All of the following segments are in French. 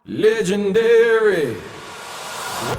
Legendary.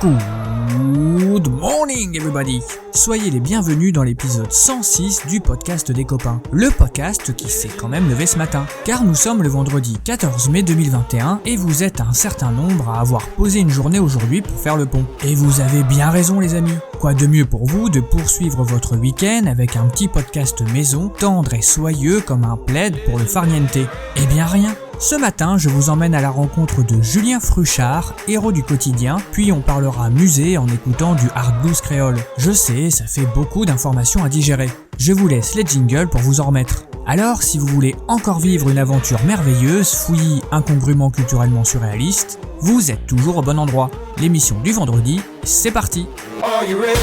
Good morning everybody! Soyez les bienvenus dans l'épisode 106 du podcast des copains. Le podcast qui s'est quand même levé ce matin. Car nous sommes le vendredi 14 mai 2021 et vous êtes un certain nombre à avoir posé une journée aujourd'hui pour faire le pont. Et vous avez bien raison les amis. Quoi de mieux pour vous de poursuivre votre week-end avec un petit podcast maison, tendre et soyeux comme un plaid pour le farniente? Eh bien rien. Ce matin, je vous emmène à la rencontre de Julien Fruchard, héros du quotidien, puis on parlera musée en écoutant du hard blues créole. Je sais, ça fait beaucoup d'informations à digérer. Je vous laisse les jingles pour vous en remettre. Alors, si vous voulez encore vivre une aventure merveilleuse, fouillis, incongrument culturellement surréaliste, vous êtes toujours au bon endroit. L'émission du vendredi, c'est parti! Are you ready?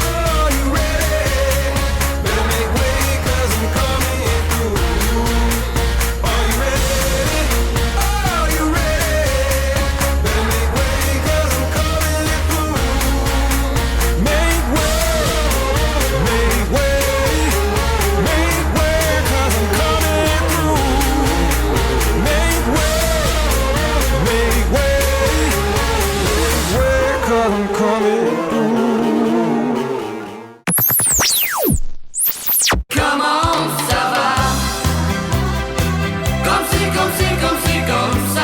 Are you ready? Better make way 'cause I'm coming through. Are you ready? Are you ready? Better make way 'cause I'm coming through. Make way, make way, make way 'cause I'm coming through. Make way, make way, make way 'cause I'm coming through. Come on, ça va. Comme ça.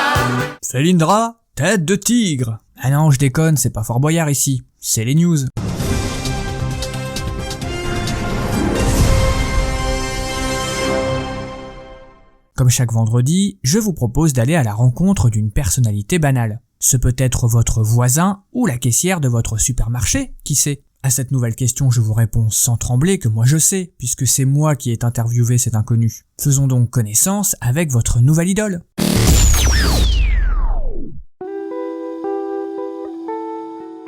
Felindra, tête de tigre! Ah non, je déconne, c'est pas Fort Boyard ici, c'est les news. Comme chaque vendredi, je vous propose d'aller à la rencontre d'une personnalité banale. Ce peut être votre voisin ou la caissière de votre supermarché, qui sait? À cette nouvelle question, je vous réponds sans trembler que moi je sais, puisque c'est moi qui ai interviewé cet inconnu. Faisons donc connaissance avec votre nouvelle idole.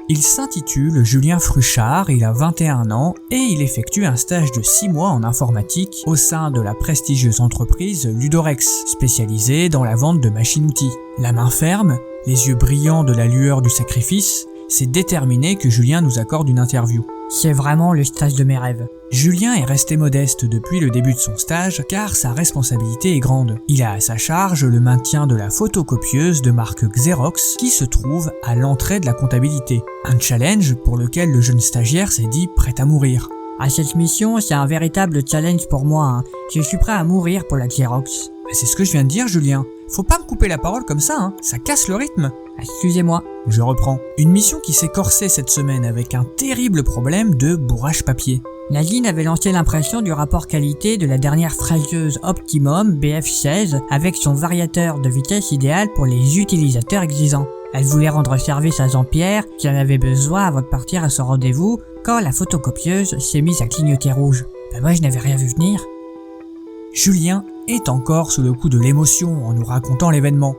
Il s'intitule Julien Fruchard, il a 21 ans et il effectue un stage de 6 mois en informatique au sein de la prestigieuse entreprise Ludorex, spécialisée dans la vente de machines-outils. La main ferme, les yeux brillants de la lueur du sacrifice, c'est déterminé que Julien nous accorde une interview. C'est vraiment le stage de mes rêves. Julien est resté modeste depuis le début de son stage car sa responsabilité est grande. Il a à sa charge le maintien de la photocopieuse de marque Xerox qui se trouve à l'entrée de la comptabilité. Un challenge pour lequel le jeune stagiaire s'est dit prêt à mourir. À cette mission, c'est un véritable challenge pour moi. Je suis prêt à mourir pour la Xerox. C'est ce que je viens de dire Julien. Faut pas me couper la parole comme ça, ça casse le rythme. Excusez-moi. Je reprends. Une mission qui s'est corsée cette semaine avec un terrible problème de bourrage papier. Nadine avait lancé l'impression du rapport qualité de la dernière frayeuse Optimum BF16 avec son variateur de vitesse idéal pour les utilisateurs exigeants. Elle voulait rendre service à Jean-Pierre qui en avait besoin avant de partir à son rendez-vous quand la photocopieuse s'est mise à clignoter rouge. Moi je n'avais rien vu venir. Julien est encore sous le coup de l'émotion en nous racontant l'événement.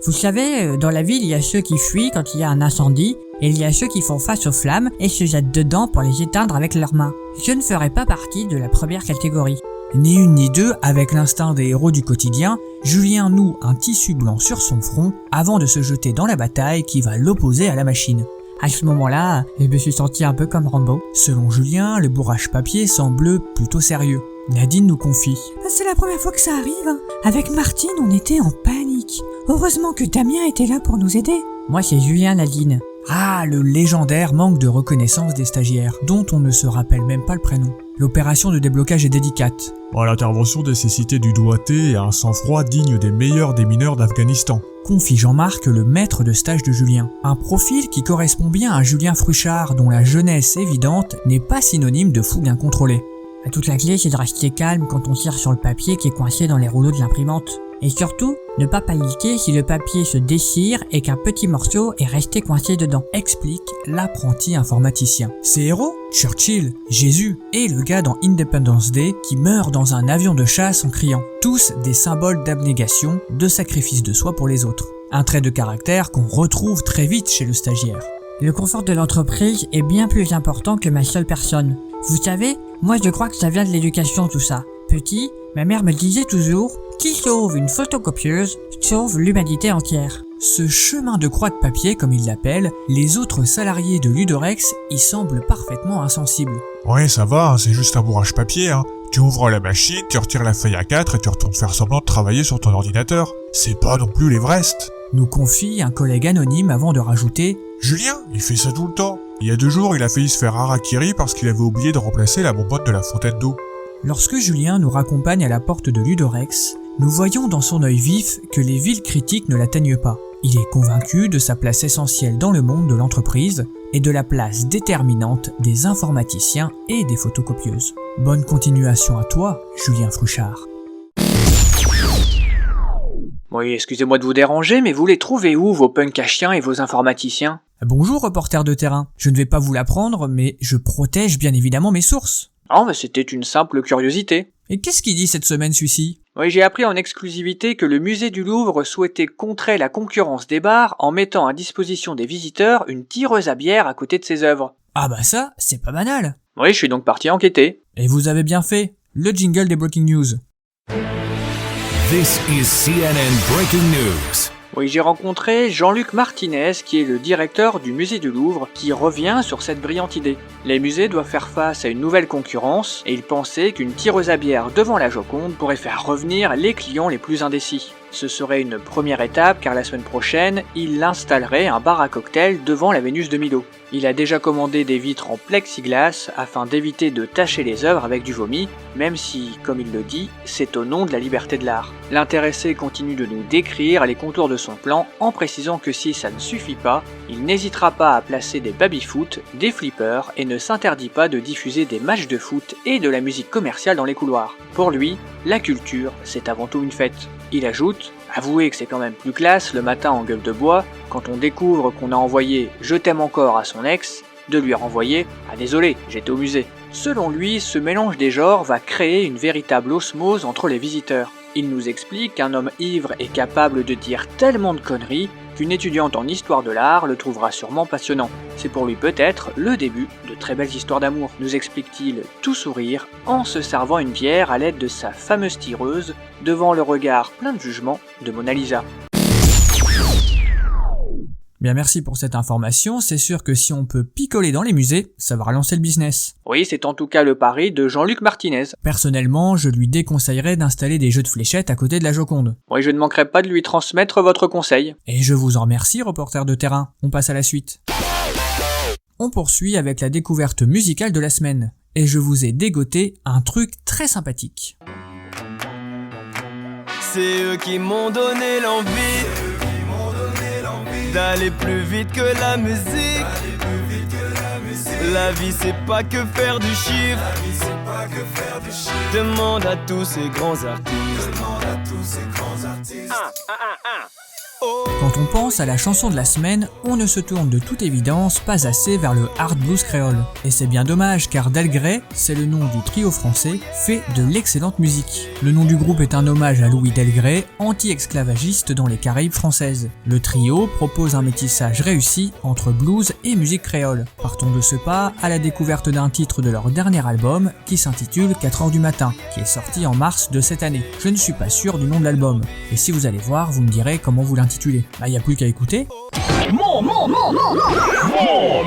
Vous savez, dans la ville, il y a ceux qui fuient quand il y a un incendie, et il y a ceux qui font face aux flammes et se jettent dedans pour les éteindre avec leurs mains. Je ne ferai pas partie de la première catégorie. Ni une ni deux, avec l'instinct des héros du quotidien, Julien noue un tissu blanc sur son front avant de se jeter dans la bataille qui va l'opposer à la machine. À ce moment-là, je me suis senti un peu comme Rambo. Selon Julien, le bourrage papier semble plutôt sérieux. Nadine nous confie. C'est la première fois que ça arrive. Avec Martine, on était en panique. Heureusement que Damien était là pour nous aider. Moi, c'est Julien, Nadine. Ah, le légendaire manque de reconnaissance des stagiaires, dont on ne se rappelle même pas le prénom. L'opération de déblocage est délicate. L'intervention nécessitait du doigté et un sang-froid digne des meilleurs des mineurs d'Afghanistan. Confie Jean-Marc, le maître de stage de Julien. Un profil qui correspond bien à Julien Fruchard, dont la jeunesse évidente n'est pas synonyme de fougue incontrôlée. Toute la clé, c'est de rester calme quand on tire sur le papier qui est coincé dans les rouleaux de l'imprimante. Et surtout, ne pas paniquer si le papier se déchire et qu'un petit morceau est resté coincé dedans, explique l'apprenti informaticien. Ces héros, Churchill, Jésus et le gars dans Independence Day qui meurt dans un avion de chasse en criant. Tous des symboles d'abnégation, de sacrifice de soi pour les autres. Un trait de caractère qu'on retrouve très vite chez le stagiaire. Le confort de l'entreprise est bien plus important que ma seule personne. Vous savez, moi je crois que ça vient de l'éducation tout ça. Petit, ma mère me disait toujours « Qui sauve une photocopieuse, sauve l'humanité entière ». Ce chemin de croix de papier, comme il l'appelle, les autres salariés de Ludorex y semblent parfaitement insensibles. Ouais, ça va, c'est juste un bourrage papier, Tu ouvres la machine, tu retires la feuille A4 et tu retournes faire semblant de travailler sur ton ordinateur. C'est pas non plus l'Everest. Nous confie un collègue anonyme avant de rajouter « Julien, il fait ça tout le temps. Il y a 2 jours, il a failli se faire harakiri parce qu'il avait oublié de remplacer la bonbonne de la fontaine d'eau. » Lorsque Julien nous raccompagne à la porte de Ludorex, nous voyons dans son œil vif que les villes critiques ne l'atteignent pas. Il est convaincu de sa place essentielle dans le monde de l'entreprise et de la place déterminante des informaticiens et des photocopieuses. Bonne continuation à toi, Julien Fruchard. Oui, excusez-moi de vous déranger, mais vous les trouvez où, vos punks à chiens et vos informaticiens ? Bonjour, reporter de terrain. Je ne vais pas vous l'apprendre, mais je protège bien évidemment mes sources. Oh, mais c'était une simple curiosité. Et qu'est-ce qu'il dit cette semaine, celui-ci ? Oui, j'ai appris en exclusivité que le musée du Louvre souhaitait contrer la concurrence des bars en mettant à disposition des visiteurs une tireuse à bière à côté de ses œuvres. Ah bah ça, c'est pas banal. Oui, je suis donc parti enquêter. Et vous avez bien fait. Le jingle des Breaking News. This is CNN Breaking News. Oui, j'ai rencontré Jean-Luc Martinez, qui est le directeur du musée du Louvre, qui revient sur cette brillante idée. Les musées doivent faire face à une nouvelle concurrence, et il pensait qu'une tireuse à bière devant la Joconde pourrait faire revenir les clients les plus indécis. Ce serait une première étape car la semaine prochaine, il installerait un bar à cocktail devant la Vénus de Milo. Il a déjà commandé des vitres en plexiglas afin d'éviter de tacher les œuvres avec du vomi, même si, comme il le dit, c'est au nom de la liberté de l'art. L'intéressé continue de nous décrire les contours de son plan en précisant que si ça ne suffit pas, il n'hésitera pas à placer des baby-foot, des flippers et ne s'interdit pas de diffuser des matchs de foot et de la musique commerciale dans les couloirs. Pour lui, la culture, c'est avant tout une fête. Il ajoute « Avouez que c'est quand même plus classe le matin en gueule de bois, quand on découvre qu'on a envoyé « Je t'aime encore » à son ex, de lui renvoyer « Ah désolé, j'étais au musée ». Selon lui, ce mélange des genres va créer une véritable osmose entre les visiteurs. Il nous explique qu'un homme ivre est capable de dire tellement de conneries qu'une étudiante en histoire de l'art le trouvera sûrement passionnant. C'est pour lui peut-être le début de très belles histoires d'amour, nous explique-t-il tout sourire en se servant une bière à l'aide de sa fameuse tireuse devant le regard plein de jugement de Mona Lisa. Bien, merci pour cette information. C'est sûr que si on peut picoler dans les musées, ça va relancer le business. Oui, c'est en tout cas le pari de Jean-Luc Martinez. Personnellement, je lui déconseillerais d'installer des jeux de fléchettes à côté de la Joconde. Oui, je ne manquerai pas de lui transmettre votre conseil. Et je vous en remercie, reporter de terrain. On passe à la suite. On poursuit avec la découverte musicale de la semaine. Et je vous ai dégoté un truc très sympathique. C'est eux qui m'ont donné l'envie d'aller plus vite que la musique. La vie c'est pas que faire du chiffre. Demande à tous ces grands artistes. Quand on pense à la chanson de la semaine, on ne se tourne de toute évidence pas assez vers le hard blues créole. Et c'est bien dommage car Delgrès, c'est le nom du trio français, fait de l'excellente musique. Le nom du groupe est un hommage à Louis Delgrès, anti-esclavagiste dans les Caraïbes françaises. Le trio propose un métissage réussi entre blues et musique créole. Partons de ce pas à la découverte d'un titre de leur dernier album qui s'intitule 4h du matin, qui est sorti en mars de cette année. Je ne suis pas sûr du nom de l'album. Et si vous allez voir, vous me direz comment vous l'intitulez. Bah y a plus qu'à écouter. More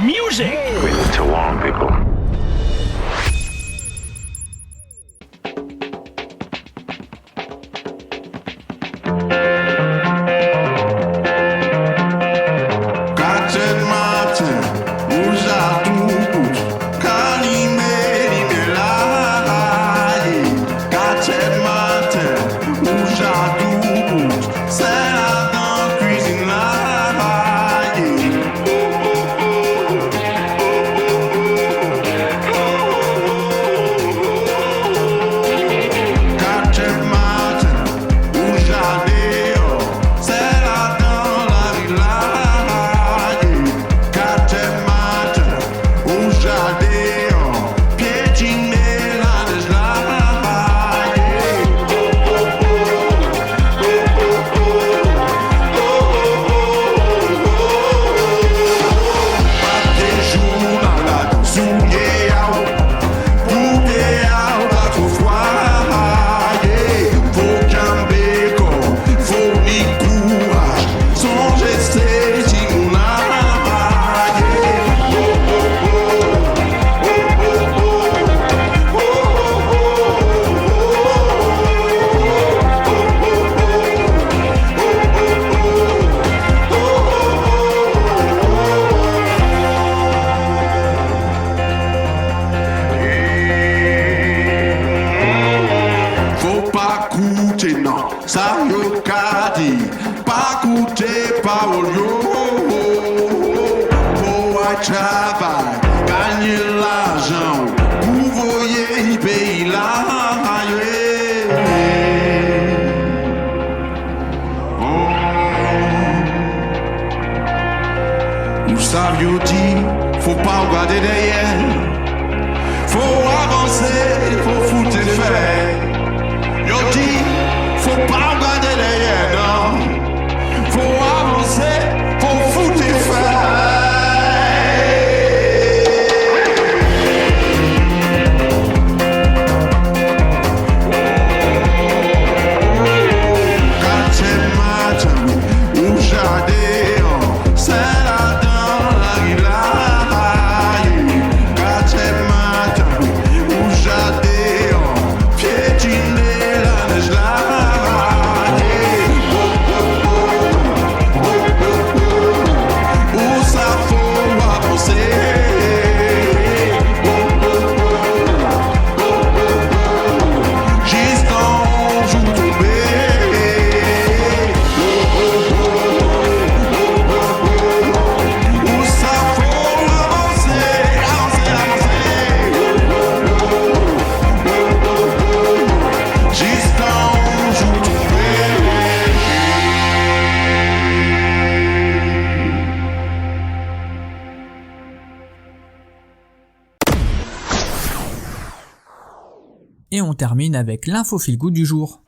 music. We need to warn people. Gâted Martin, usa tudo, calimé, libelai. Gâted Martin, usa tudo, c'est la dans cuisine là. ça yo ka di, pas coûter parole yo. Pour travail, gagner l'argent, pour voyer pays là. Nous savions dit, faut pas regarder derrière. Faut avancer, faut foutre les faits. Yo dit, faut pas regarder derrière, non. Faut avancer, faut foutre les faits. Quand c'est matin, où j'adhère, c'est là dans la rue. Quand c'est matin, où j'adhère, piétiner la neige là. Où ça faut avancer. Juste en joue tombé. Où ça faut avancer, juste en joue tombé. Et on termine avec l'info feel good du jour.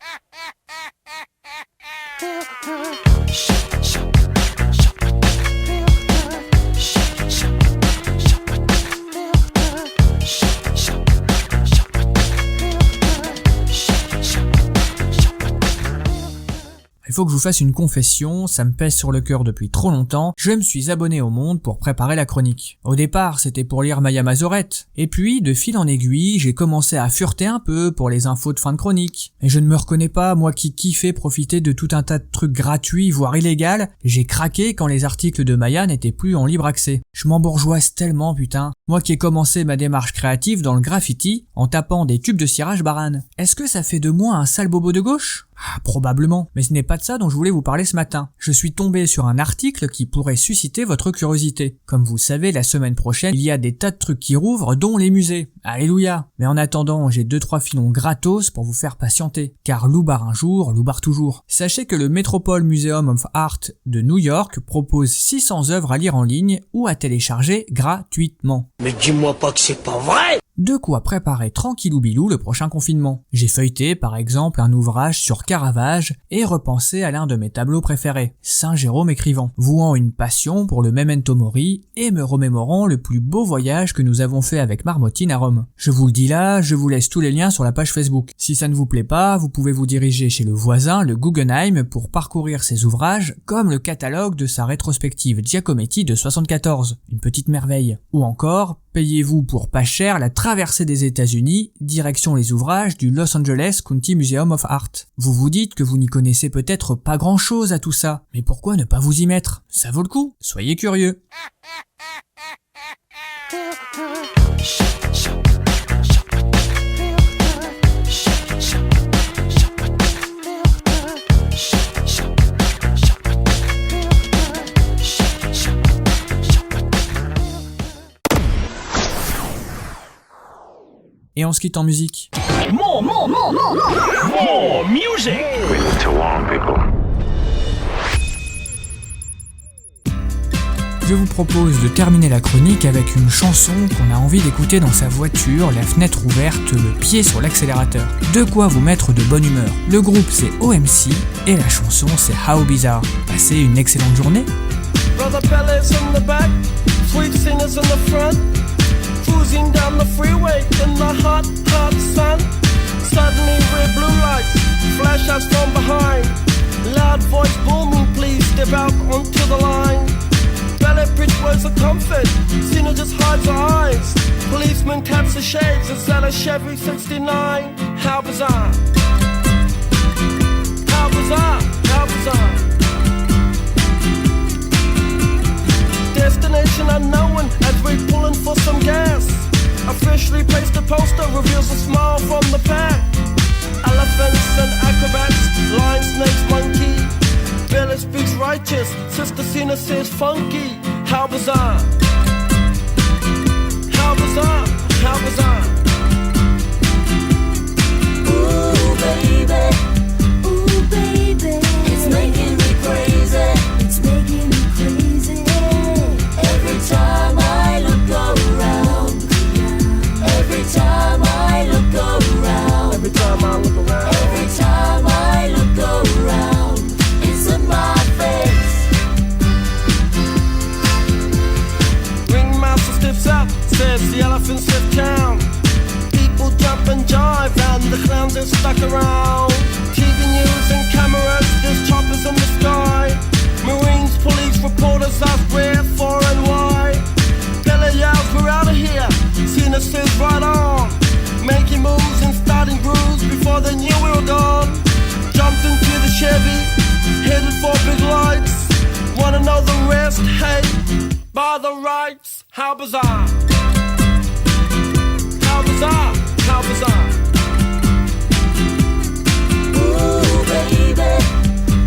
Il faut que je vous fasse une confession, ça me pèse sur le cœur depuis trop longtemps, je me suis abonné au Monde pour préparer la chronique. Au départ, c'était pour lire Maya Mazorette, et puis, de fil en aiguille, j'ai commencé à fureter un peu pour les infos de fin de chronique. Et je ne me reconnais pas, moi qui kiffais profiter de tout un tas de trucs gratuits, voire illégaux, j'ai craqué quand les articles de Maya n'étaient plus en libre accès. Je m'embourgeoise tellement, putain. Moi qui ai commencé ma démarche créative dans le graffiti, en tapant des tubes de cirage barane. Est-ce que ça fait de moi un sale bobo de gauche ? Ah, probablement, mais ce n'est pas de ça dont je voulais vous parler ce matin. Je suis tombé sur un article qui pourrait susciter votre curiosité. Comme vous le savez, la semaine prochaine, il y a des tas de trucs qui rouvrent, dont les musées. Alléluia. Mais en attendant, j'ai 2-3 filons gratos pour vous faire patienter. Car loubar un jour, loubar toujours. Sachez que le Metropolitan Museum of Art de New York propose 600 œuvres à lire en ligne ou à télécharger gratuitement. Mais dis-moi pas que c'est pas vrai! De quoi préparer tranquillou bilou le prochain confinement. J'ai feuilleté par exemple un ouvrage sur Caravage et repensé à l'un de mes tableaux préférés, Saint Jérôme écrivant, vouant une passion pour le memento mori et me remémorant le plus beau voyage que nous avons fait avec Marmotine à Rome. Je vous le dis là, je vous laisse tous les liens sur la page Facebook. Si ça ne vous plaît pas, vous pouvez vous diriger chez le voisin, le Guggenheim, pour parcourir ses ouvrages, comme le catalogue de sa rétrospective Giacometti de 74, une petite merveille. Ou encore, payez-vous pour pas cher la traversée des États-Unis, direction les ouvrages du Los Angeles County Museum of Art. Vous vous dites que vous n'y connaissez peut-être pas grand-chose à tout ça, mais pourquoi ne pas vous y mettre? Ça vaut le coup, soyez curieux. Et on se quitte en musique. More music. Je vous propose de terminer la chronique avec une chanson qu'on a envie d'écouter dans sa voiture, la fenêtre ouverte, le pied sur l'accélérateur. De quoi vous mettre de bonne humeur. Le groupe c'est OMC et la chanson c'est How Bizarre. Passez une excellente journée. Brother Bellas in the back, sweet singers in the front, cruising down the freeway in the hot, hot sun. Suddenly red blue lights flash us from behind. Loud voice booming, please step out onto the line. Ballet bridge words of comfort, Cena just hides her eyes. Policeman taps the shades, is that a Chevy 69? How bizarre. How bizarre, how bizarre. Destination unknown as we're pulling for some gas. Officially placed a poster reveals a smile from the pack. Elephants and acrobats, lion, snakes, monkey. Billy speaks righteous, Sister Cena says funky. How bizarre! How bizarre! How bizarre! Ooh, baby. Ooh, baby. It's making me crazy. It's making me crazy. Every time I look around. Every time I look around. Every time I look around. Every time I look around. It's in my face. Ringmaster stiffs up, says the elephant stiff town. People jump and jive and the clowns are stuck around. TV news and cameras, there's choppers in the sky. Marines, police, reporters ask where, for and why. Billy yells, we're out of here. Cena says right on. Making moves and starting grooves before they knew we were gone. Jumped into the Chevy, headed for big lights. Wanna know the rest? Hey, by the rights, how bizarre. How bizarre, how bizarre. Ooh, baby.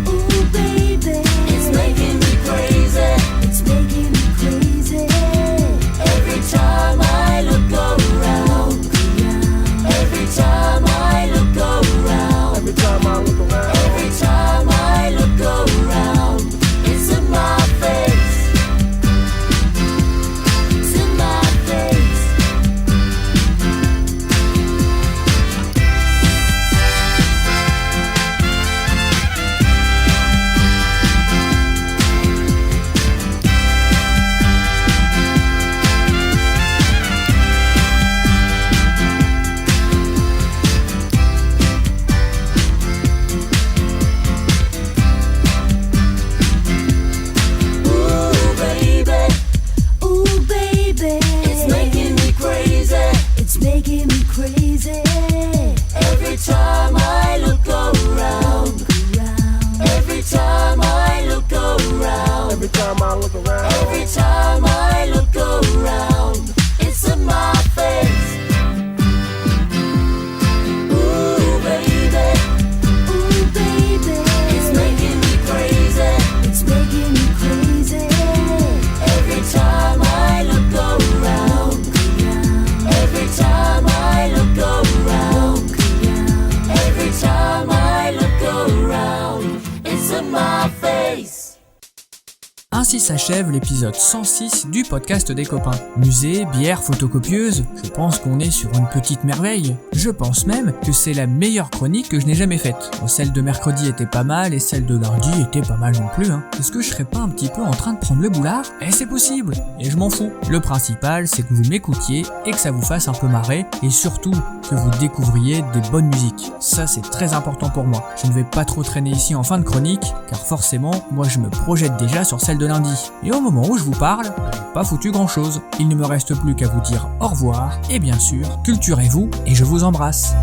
Ooh, baby. It's making me crazy. It's making me crazy. Every time I look around. Every time I look around. Every time I look around. Every time I look around. It's in my face. It's in my face. Ooh, baby. Ooh, baby. It's making me crazy. It's making me crazy. Every time I look around. Every time I look around. Every time I look around. Every time I look around. It's in my face. Ooh, baby. Ooh, baby. It's making me crazy. It's making me crazy. Every time I look around. Every time I look around. Every time I look around. It's in my face. Ainsi s'achève l'épisode 106 du podcast des copains. Musée, bière, photocopieuse, je pense qu'on est sur une petite merveille. Je pense même que c'est la meilleure chronique que je n'ai jamais faite. Bon, celle de mercredi était pas mal et celle de lundi était pas mal non plus. Est-ce que je serais pas un petit peu en train de prendre le boulard ? Eh, c'est possible, et je m'en fous. Le principal, c'est que vous m'écoutiez et que ça vous fasse un peu marrer, et surtout que vous découvriez des bonnes musiques. Ça, c'est très important pour moi. Je ne vais pas trop traîner ici en fin de chronique, car forcément, moi je me projette déjà sur celle de lundi. Et au moment où je vous parle, j'ai pas foutu grand chose. Il ne me reste plus qu'à vous dire au revoir, et bien sûr, culturez-vous, et je vous embrasse.